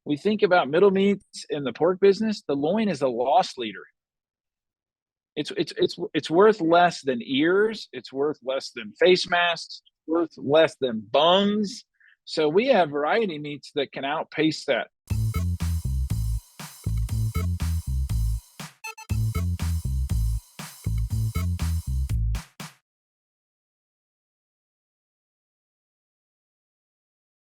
we think about middle meats in the pork business, the loin is a loss leader. It's worth less than ears. It's worth less than face masks. It's worth less than bungs. So we have variety meats that can outpace that.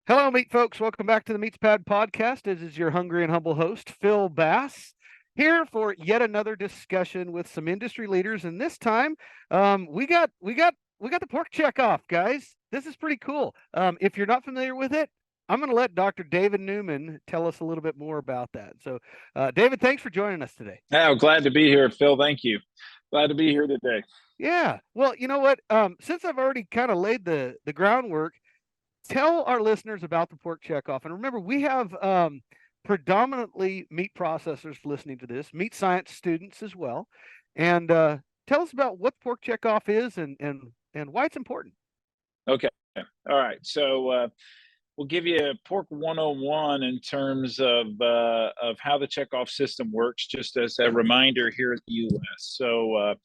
Hello, meat folks. Welcome back to the MeatsPad podcast. This is your hungry and humble host, Phil Bass, here for yet another discussion with some industry leaders. And this time, we got the pork check off, guys. This is pretty cool. If you're not familiar with it, I'm going to let Dr. David Newman tell us a little bit more about that. So, David, thanks for joining us today. Oh, glad to be here, Phil. Thank you. Glad to be here today. Yeah. Well, you know what? Since I've already kind of laid the groundwork, tell our listeners about the pork checkoff. And remember, we have predominantly meat processors listening to this, meat science students as well. And tell us about what pork checkoff is and why it's important. Okay. All right. So we'll give you a pork 101 in terms of how the checkoff system works, just as a reminder here in the U.S. So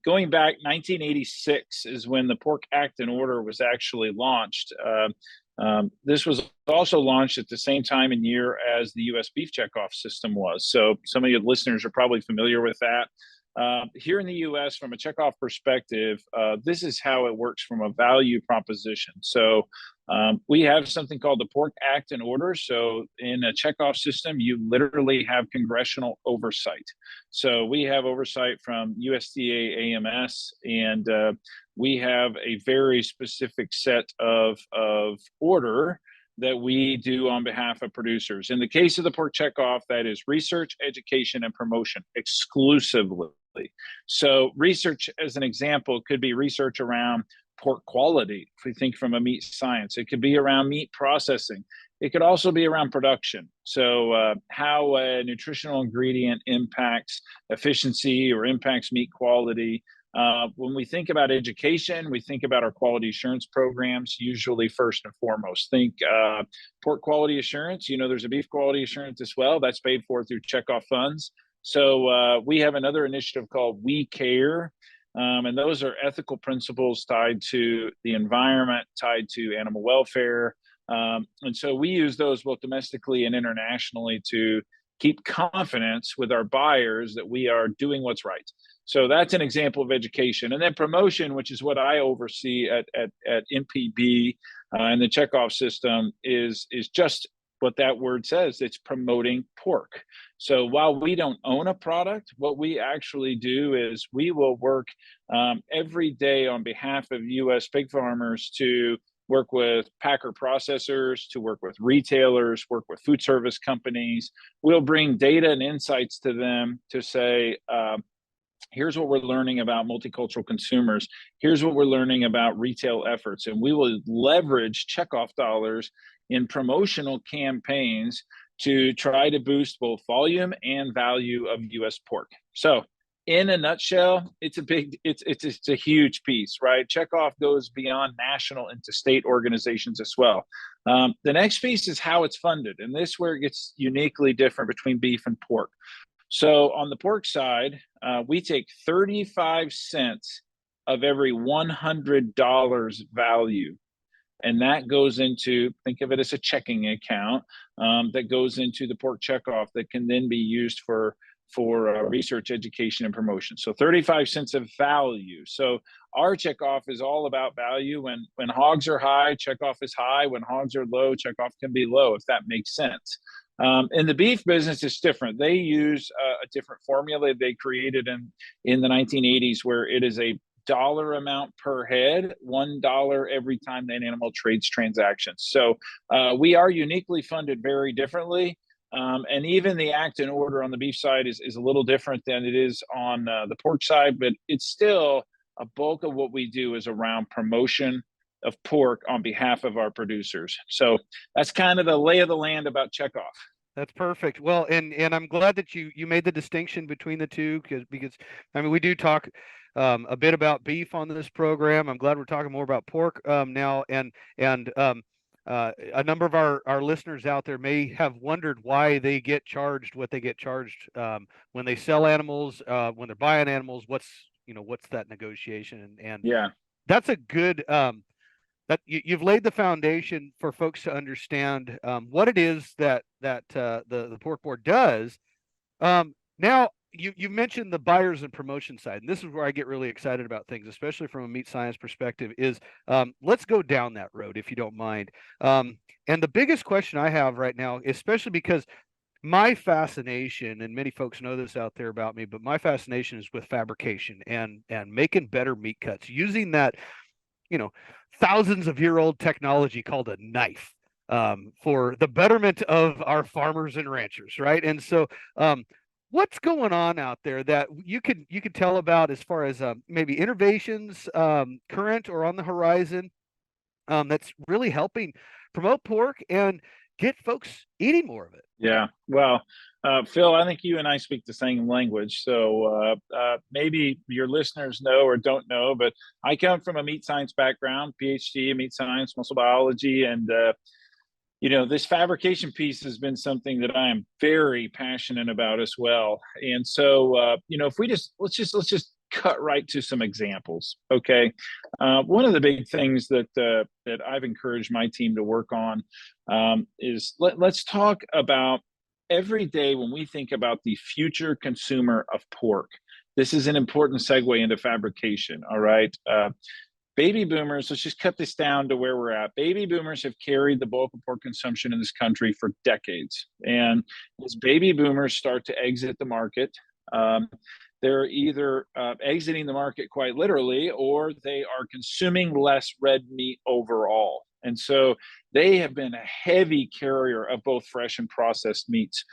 going back, 1986 is when the Pork Act and Order was actually launched. This was also launched at the same time and year as the U.S. beef checkoff system was. So some of your listeners are probably familiar with that. Here in the U.S., from a checkoff perspective, this is how it works from a value proposition. So we have something called the Pork Act and Order. So in a checkoff system, you literally have congressional oversight. So we have oversight from USDA AMS, and we have a very specific set of order that we do on behalf of producers. In the case of the pork checkoff, that is research, education, and promotion exclusively. So research, as an example, could be research around pork quality. If we think from a meat science, it could be around meat processing. It could also be around production. So how a nutritional ingredient impacts efficiency or impacts meat quality. When we think about education, we think about our quality assurance programs, usually first and foremost. Think pork quality assurance. You know, there's a beef quality assurance as well. That's paid for through checkoff funds. So we have another initiative called We Care. And those are ethical principles tied to the environment, tied to animal welfare. And so we use those both domestically and internationally to keep confidence with our buyers that we are doing what's right. So that's an example of education. And then promotion, which is what I oversee at MPB and the checkoff system, is just what that word says. It's promoting pork. So while we don't own a product, what we actually do is we will work every day on behalf of U.S. pig farmers to work with packer processors, to work with retailers, work with food service companies. We'll bring data and insights to them to say, here's what we're learning about multicultural consumers. Here's what we're learning about retail efforts. And we will leverage checkoff dollars in promotional campaigns to try to boost both volume and value of U.S. pork. So in a nutshell, it's a huge piece, right? Checkoff goes beyond national into state organizations as well. The next piece is how it's funded. And this is where it gets uniquely different between beef and pork. So on the pork side, we take 35 cents of every $100 value. And that goes into, think of it as a checking account that goes into the pork checkoff that can then be used for research, education, and promotion. So 35 cents of value. So our checkoff is all about value. When hogs are high, checkoff is high. When hogs are low, checkoff can be low, if that makes sense. In the beef business, it's different. They use a different formula they created in the 1980s, where it is a dollar amount per head, $1 every time that animal trades transactions. So we are uniquely funded very differently. And even the act and order on the beef side is a little different than it is on the pork side, but it's still a bulk of what we do is around promotion of pork on behalf of our producers. So that's kind of the lay of the land about checkoff. That's perfect. Well, and I'm glad that you made the distinction between the two, because I mean, we do talk a bit about beef on this program. I'm glad we're talking more about pork now, and a number of our listeners out there may have wondered why they get charged what they get charged when they sell animals, when they're buying animals. What's that negotiation? And Yeah. that's a good that you've laid the foundation for folks to understand what it is that the pork board does. Now you mentioned the buyers and promotion side, and this is where I get really excited about things, especially from a meat science perspective. Is let's go down that road if you don't mind. And the biggest question I have right now, especially because my fascination, and many folks know this out there about me, but my fascination is with fabrication and making better meat cuts using that, you know, thousands of year old technology called a knife for the betterment of our farmers and ranchers, right? And so, what's going on out there that you could tell about as far as maybe innovations, current or on the horizon, that's really helping promote pork and get folks eating more of it? Yeah. Well, Phil, I think you and I speak the same language. So maybe your listeners know or don't know, but I come from a meat science background, PhD in meat science, muscle biology, and this fabrication piece has been something that I am very passionate about as well. And so, if we let's just cut right to some examples. Okay, one of the big things that I've encouraged my team to work on is let's talk about every day when we think about the future consumer of pork. This is an important segue into fabrication. All right. Baby boomers, let's just cut this down to where we're at. Baby boomers have carried the bulk of pork consumption in this country for decades. And as baby boomers start to exit the market, they're either exiting the market quite literally, or they are consuming less red meat overall. And so they have been a heavy carrier of both fresh and processed meats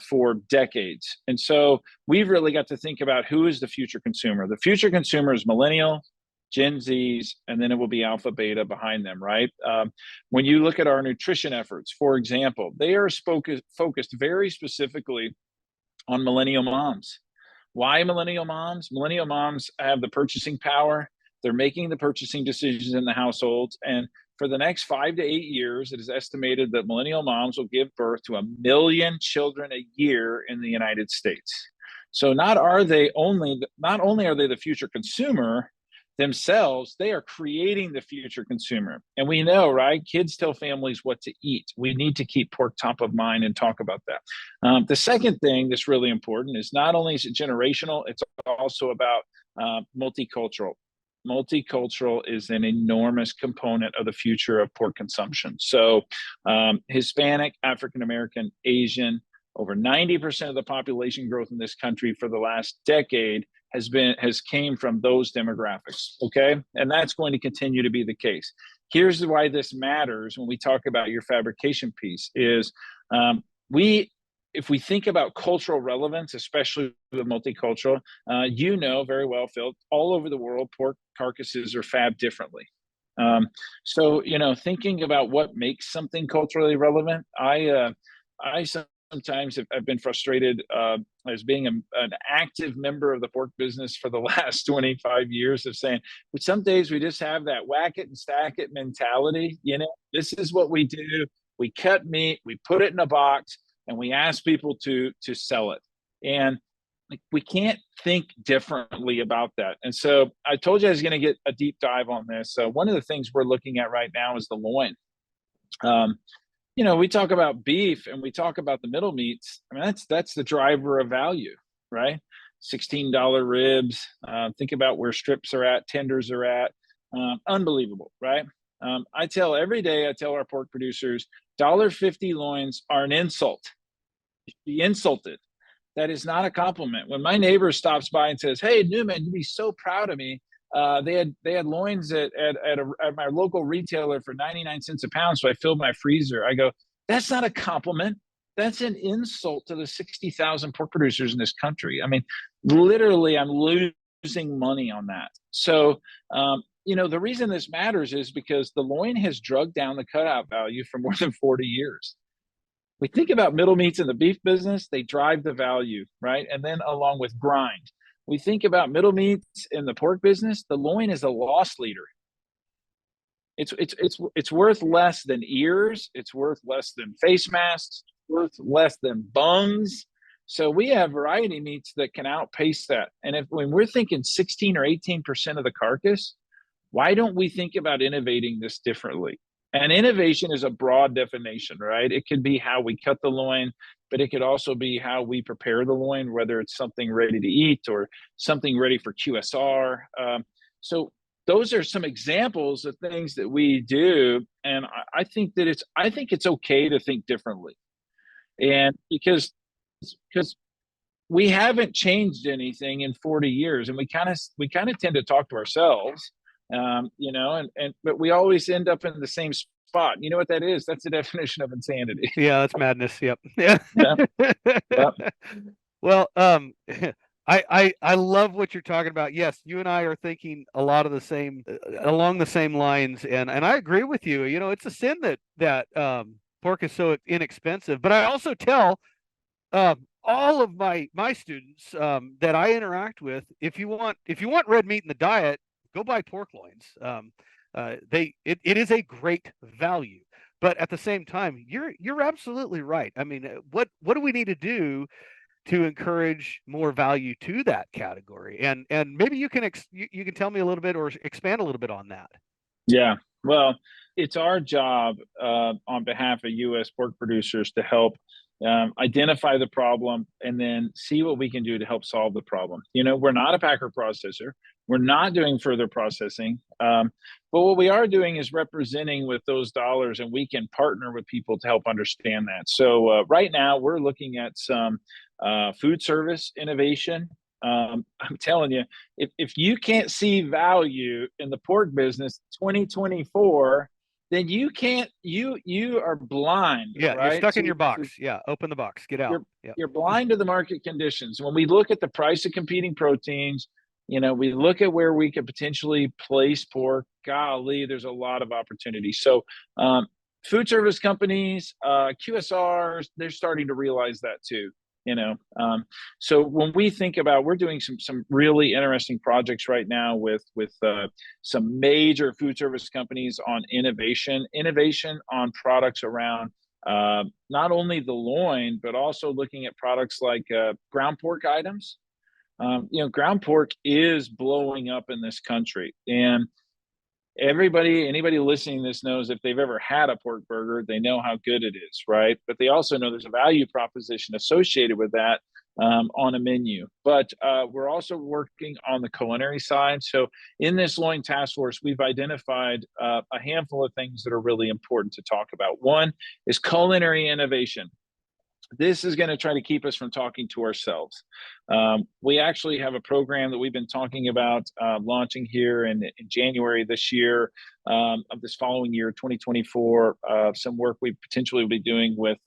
for decades. And so we've really got to think about who is the future consumer. The future consumer is millennial, Gen Zs, and then it will be Alpha Beta behind them, right? When you look at our nutrition efforts, for example, they are focused very specifically on millennial moms. Why millennial moms? Millennial moms have the purchasing power. They're making the purchasing decisions in the households. And for the next 5 to 8 years, it is estimated that millennial moms will give birth to 1 million children a year in the United States. So not only are they the future consumer themselves, they are creating the future consumer. And we know, right? Kids tell families what to eat. We need to keep pork top of mind and talk about that. The second thing that's really important is not only is it generational, it's also about multicultural. Multicultural is an enormous component of the future of pork consumption. So Hispanic, African American, Asian, over 90% of the population growth in this country for the last decade has came from those demographics. Okay, and that's going to continue to be the case. Here's why this matters when we talk about your fabrication piece is if we think about cultural relevance, especially with multicultural, you know very well, Phil, all over the world, pork carcasses are fabbed differently. So thinking about what makes something culturally relevant, I sometimes I've been frustrated as being an active member of the pork business for the last 25 years of saying, but some days we just have that whack it and stack it mentality. This is what we do. We cut meat, we put it in a box, and we ask people to sell it. And we can't think differently about that. And so I told you I was going to get a deep dive on this. So one of the things we're looking at right now is the loin. We talk about beef and we talk about the middle meats. I mean, that's the driver of value, right? $16 ribs. Think about where strips are at, tenders are at. Unbelievable, right? Every day, I tell our pork producers, $1.50 loins are an insult. Be insulted. That is not a compliment. When my neighbor stops by and says, "Hey, Newman, you'd be so proud of me. They had loins at my local retailer for 99 cents a pound, so I filled my freezer." I go, "That's not a compliment. That's an insult to the 60,000 pork producers in this country." I mean, literally, I'm losing money on that. So, the reason this matters is because the loin has drugged down the cutout value for more than 40 years. We think about middle meats in the beef business, they drive the value, right? And then along with grind. We think about middle meats in the pork business, the loin is a loss leader. It's worth less than ears. It's worth less than face masks. It's worth less than bungs. So we have variety meats that can outpace that. And if when we're thinking 16 or 18% of the carcass, why don't we think about innovating this differently? And innovation is a broad definition, right? It could be how we cut the loin, but it could also be how we prepare the loin, whether it's something ready to eat or something ready for QSR. So those are some examples of things that we do, and I think that it's okay to think differently, and because we haven't changed anything in 40 years, and we kind of tend to talk to ourselves, but we always end up in the same spot. You know what that is? That's the definition of insanity. Yeah, that's madness. Yep. Yeah. Yeah, yeah, Well, I love what you're talking about. Yes, you and I are thinking a lot of the same along the same lines, and I agree with you. You know, it's a sin that pork is so inexpensive. But I also tell all of my students that I interact with, if you want red meat in the diet, go buy pork loins. It is a great value. But at the same time, you're absolutely right. I mean, what do we need to do to encourage more value to that category? And maybe you can tell me a little bit or expand a little bit on that. yeah. Well, it's our job on behalf of U.S. pork producers to help identify the problem and then see what we can do to help solve the problem. You know, we're not a packer processor. We're not doing further processing. But what we are doing is representing with those dollars, and we can partner with people to help understand that. So right now, we're looking at some food service innovation. I'm telling you, if you can't see value in the pork business 2024, then you are blind, Yeah, you're right? stuck in your box. Yeah, open the box, get out. You're Yeah. you're blind to the market conditions. When we look at the price of competing proteins, we look at where we could potentially place pork. Golly, there's a lot of opportunity. So, food service companies, QSRs, they're starting to realize that too. You know, so when we think about, we're doing some really interesting projects right now with some major food service companies on innovation on products around not only the loin, but also looking at products like ground pork items. Ground pork is blowing up in this country, and anybody listening to this knows if they've ever had a pork burger, they know how good it is, right? But they also know there's a value proposition associated with that on a menu. But we're also working on the culinary side. So in this loin task force, we've identified a handful of things that are really important to talk about. One is culinary innovation. This is going to try to keep us from talking to ourselves. We actually have a program that we've been talking about launching here in January this year, of this following year, 2024. Some work we potentially will be doing with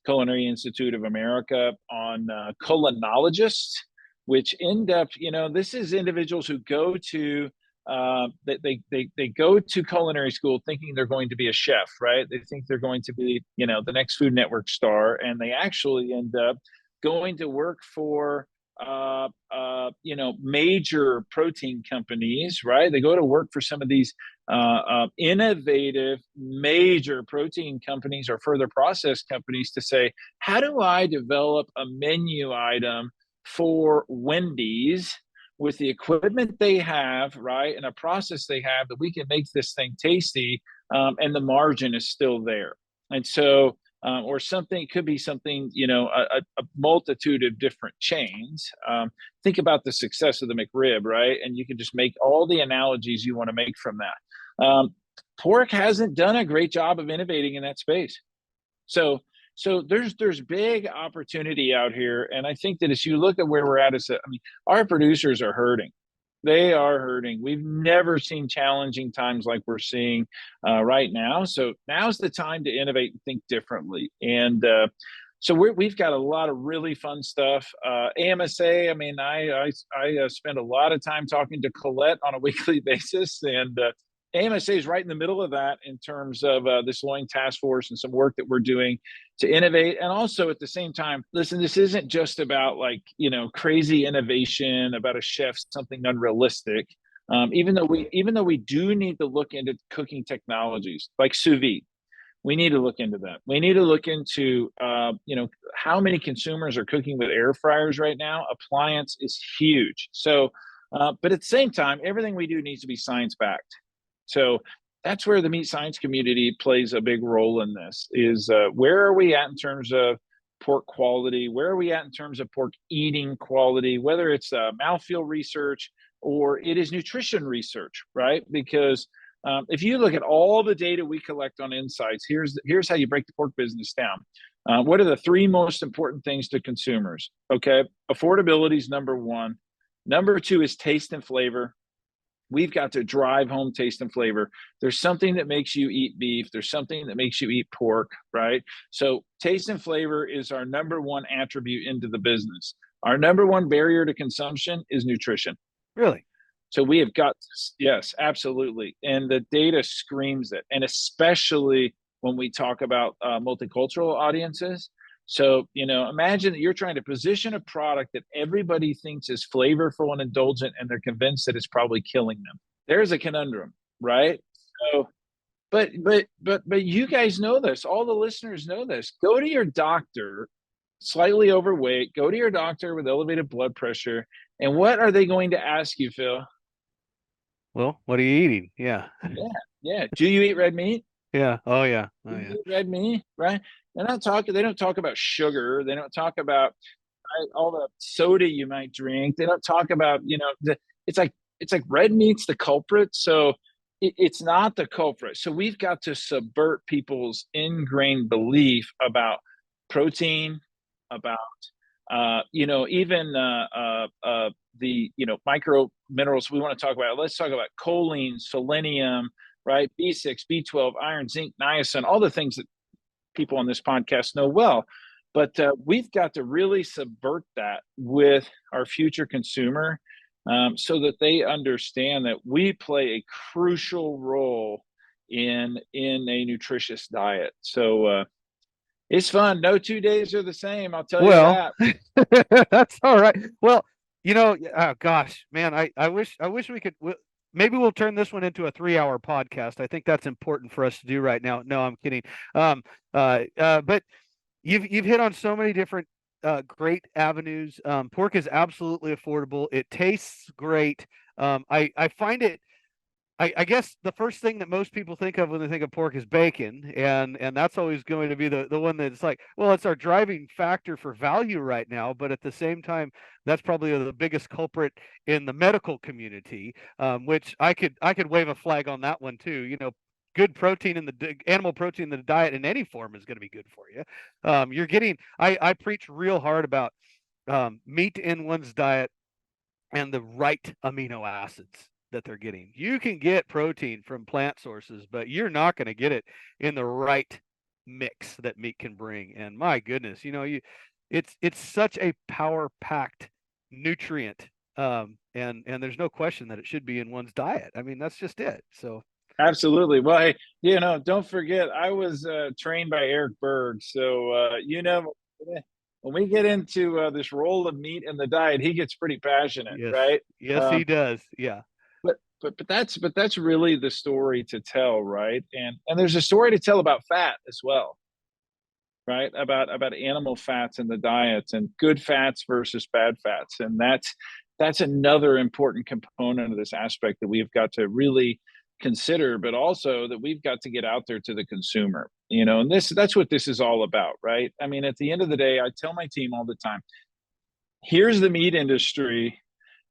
Culinary Institute of America on culinologists, which end up, this is individuals who go to they go to culinary school thinking they're going to be a chef, right? They think they're going to be, the next Food Network star, and they actually end up going to work for, major protein companies, right? They go to work for some of these innovative major protein companies or further processed companies to say, how do I develop a menu item for Wendy's with the equipment they have, right, and a process they have that we can make this thing tasty, and the margin is still there. And so, or something, it could be something, a multitude of different chains. Think about the success of the McRib, right? And you can just make all the analogies you want to make from that. Pork hasn't done a great job of innovating in that space. So there's big opportunity out here, and I think that as you look at where we're at, our producers are hurting. They are hurting. We've never seen challenging times like we're seeing right now. So now's the time to innovate and think differently. And so we've got a lot of really fun stuff. AMSA. I spend a lot of time talking to Colette on a weekly basis, and AMSA is right in the middle of that in terms of this loin task force and some work that we're doing to innovate. And also at the same time, listen, this isn't just about crazy innovation about a chef, something unrealistic. Even though we do need to look into cooking technologies like sous vide, we need to look into that. We need to look into, how many consumers are cooking with air fryers right now. Appliance is huge. So, but at the same time, everything we do needs to be science backed. So that's where the meat science community plays a big role in this. Is where are we at in terms of pork quality? Where are we at in terms of pork eating quality? Whether it's mouthfeel research or it is nutrition research, right? Because if you look at all the data we collect on insights, here's how you break the pork business down. What are the three most important things to consumers? Okay, affordability is number one. Number two is taste and flavor. We've got to drive home taste and flavor. There's something that makes you eat beef. There's something that makes you eat pork, right? So taste and flavor is our number one attribute into the business. Our number one barrier to consumption is nutrition. Really? So we have got, yes, absolutely. And the data screams it. And especially when we talk about multicultural audiences. So, imagine that you're trying to position a product that everybody thinks is flavorful and indulgent, and they're convinced that it's probably killing them. There's a conundrum, right? So, but you guys know this. All the listeners know this. Go to your doctor, slightly overweight, go to your doctor with elevated blood pressure. And what are they going to ask you, Phil? Well, what are you eating? Yeah. Yeah. Do you eat red meat? Yeah. Oh yeah. Oh Do yeah. you eat red meat, right? They don't talk about sugar. They don't talk about all the soda you might drink. They don't talk about, it's like red meat's the culprit. So it's not the culprit. So we've got to subvert people's ingrained belief about protein, about even the micro minerals we want to talk about. Let's talk about choline, selenium, right? B6, B12, iron, zinc, niacin, all the things that people on this podcast know well. But we've got to really subvert that with our future consumer, so that they understand that we play a crucial role in a nutritious diet. So it's fun. No 2 days are the same. I'll tell you that. That's all right. Well, oh gosh, man, I wish we could. Maybe we'll turn this one into a 3-hour podcast. I think that's important for us to do right now. No, I'm kidding. But you've hit on so many different great avenues. Pork is absolutely affordable. It tastes great. I find it. I guess the first thing that most people think of when they think of pork is bacon, and that's always going to be the one that's like, well, it's our driving factor for value right now, but at the same time, that's probably the biggest culprit in the medical community, which I could wave a flag on that one too. Good protein in the animal protein in the diet in any form is going to be good for you. You're getting. I preach real hard about meat in one's diet and the right amino acids that they're getting. You can get protein from plant sources, but you're not going to get it in the right mix that meat can bring. And my goodness, it's such a power packed nutrient. And there's no question that it should be in one's diet. I mean, that's just it. So absolutely. Well, hey, don't forget, I was trained by Eric Berg. So, when we get into this role of meat in the diet, he gets pretty passionate, yes, right? yes, he does. Yeah. But that's really the story to tell, right? And there's a story to tell about fat as well, right? About animal fats in the diet and good fats versus bad fats. And that's another important component of this aspect that we've got to really consider, but also that we've got to get out there to the consumer, and that's what this is all about, right? I mean, at the end of the day, I tell my team all the time, here's the meat industry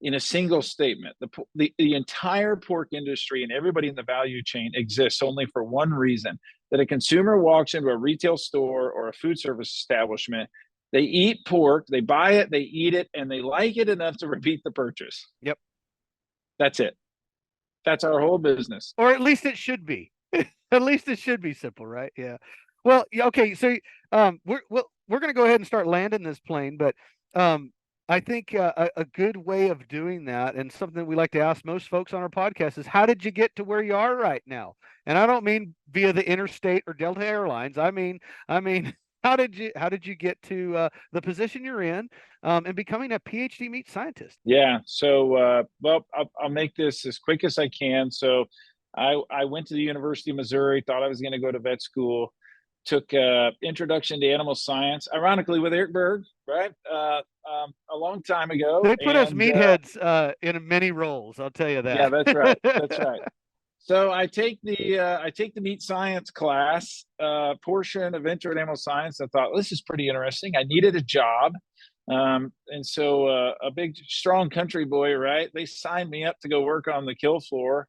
in a single statement. The entire pork industry and everybody in the value chain exists only for one reason: that a consumer walks into a retail store or a food service establishment, they eat pork, they buy it, they eat it, and they like it enough to repeat the purchase. Yep. That's it. That's our whole business. Or at least it should be. At least it should be simple, right? Yeah. Well, yeah, okay. So we're going to go ahead and start landing this plane, but I think a good way of doing that, and something we like to ask most folks on our podcast, is how did you get to where you are right now? And I don't mean via the interstate or Delta Airlines. I mean, how did you get to the position you're in, and becoming a PhD meat scientist? Yeah. So, well, I'll make this as quick as I can. So, I went to the University of Missouri, thought I was going to go to vet school, took Introduction to Animal Science, ironically with Eric Berg, right? A long time ago. They put us And meatheads in many roles. I'll tell you yeah, that. that's right. That's right. So I take the meat science class portion of Intro to Animal Science. I thought this is pretty interesting. I needed a job, and so a big strong country boy, right? They signed me up to go work on the kill floor.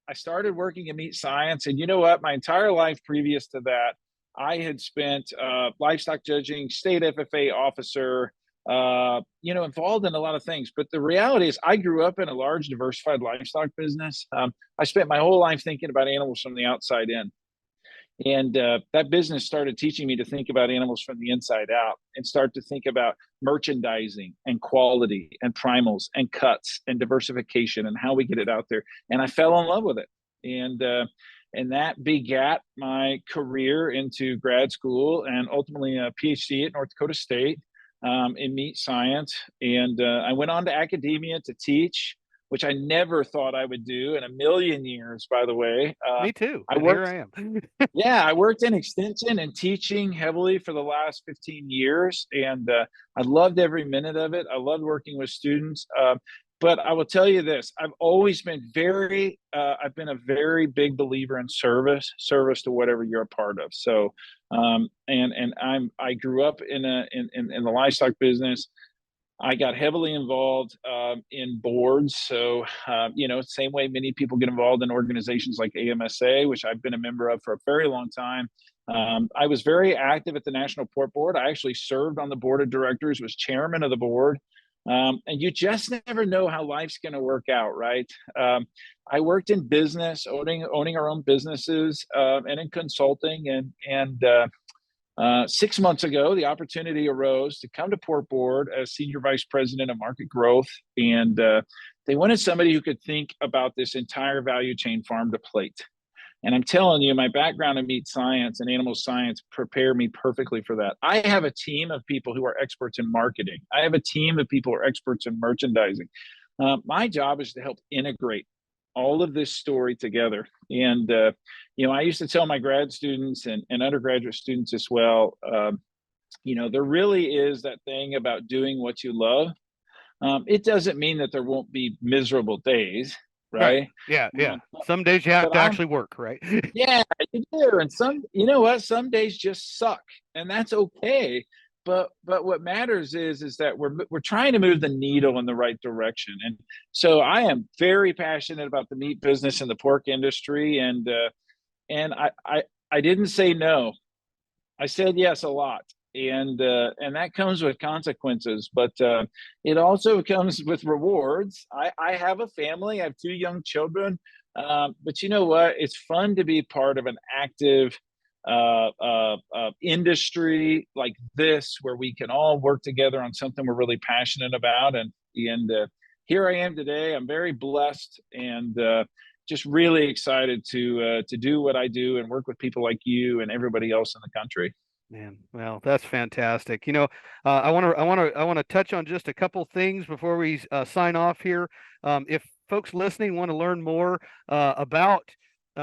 I started working in meat science, and you know what? My entire life previous to that, I had spent livestock judging, state FFA officer, involved in a lot of things. But the reality is, I grew up in a large, diversified livestock business. I spent my whole life thinking about animals from the outside in. And that business started teaching me to think about animals from the inside out and start to think about merchandising and quality and primals and cuts and diversification and how we get it out there. And I fell in love with it. And that begat my career into grad school and ultimately a PhD at North Dakota State in meat science. And I went on to academia to teach, which I never thought I would do in a million years, by the way. Me too. I And worked, here I am. yeah, I worked in extension and teaching heavily for the last 15 years. And I loved every minute of it. I loved working with students. But I will tell you this, I've always been I've been a very big believer in service to whatever you're a part of. So, I grew up in the livestock business. I got heavily involved in boards. So, same way many people get involved in organizations like AMSA, which I've been a member of for a very long time. I was very active at the National Pork Board. I actually served on the board of directors, was chairman of the board. And you just never know how life's going to work out, right? I worked in business, owning our own businesses, and in consulting, and 6 months ago, the opportunity arose to come to Pork Board as senior vice president of market growth, and they wanted somebody who could think about this entire value chain, farm to plate. And I'm telling you, my background in meat science and animal science prepared me perfectly for that. I have a team of people who are experts in marketing. I have a team of people who are experts in merchandising. My job is to help integrate all of this story together. And, I used to tell my grad students and undergraduate students as well, there really is that thing about doing what you love. It doesn't mean that there won't be miserable days, Right. right? Yeah. Yeah. Um, Some days you have but to I'm actually work, right? Yeah, you do. And you know what? Some days just suck, and that's okay. But what matters is that we're trying to move the needle in the right direction. And so I am very passionate about the meat business and the pork industry. And I didn't say no. I said yes a lot. And that comes with consequences, but it also comes with rewards. I have a family. I have two young children. But you know what? It's fun to be part of an active industry like this, where we can all work together on something we're really passionate about. And here I am today. I'm very blessed and just really excited to do what I do and work with people like you and everybody else in the country. Man, well, that's fantastic. I want to touch on just a couple things before we sign off here. If folks listening want to learn more about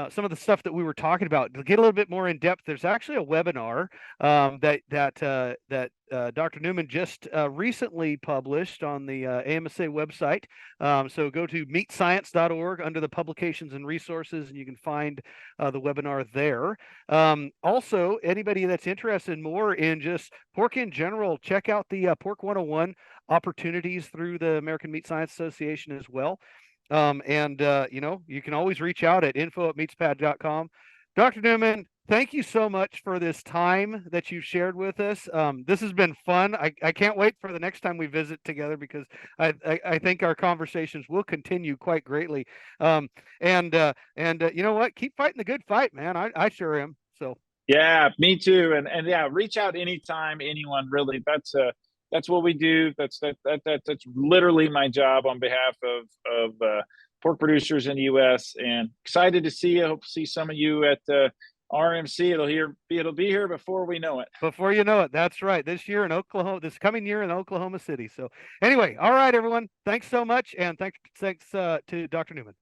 some of the stuff that we were talking about, to get a little bit more in depth, there's actually a webinar that Dr. Newman just recently published on the AMSA website. So go to meatscience.org under the publications and resources, and you can find the webinar there. Also, anybody that's interested more in just pork in general, check out the Pork 101 opportunities through the American Meat Science Association as well. You can always reach out at info@meatspad.com. Dr. Newman, thank you so much for this time that you've shared with us. This has been fun. I can't wait for the next time we visit together, because I think our conversations will continue quite greatly. You know what? Keep fighting the good fight, man. I sure am. So. Yeah, me too. And yeah, reach out anytime, anyone really. That's what we do. That's literally my job on behalf of pork producers in the U.S. And excited to see you. Hope to see some of you at RMC. It'll be here before we know it. Before you know it. That's right. This year in Oklahoma, this coming year in Oklahoma City. So anyway, all right, everyone. Thanks so much. And thanks to Dr. Newman.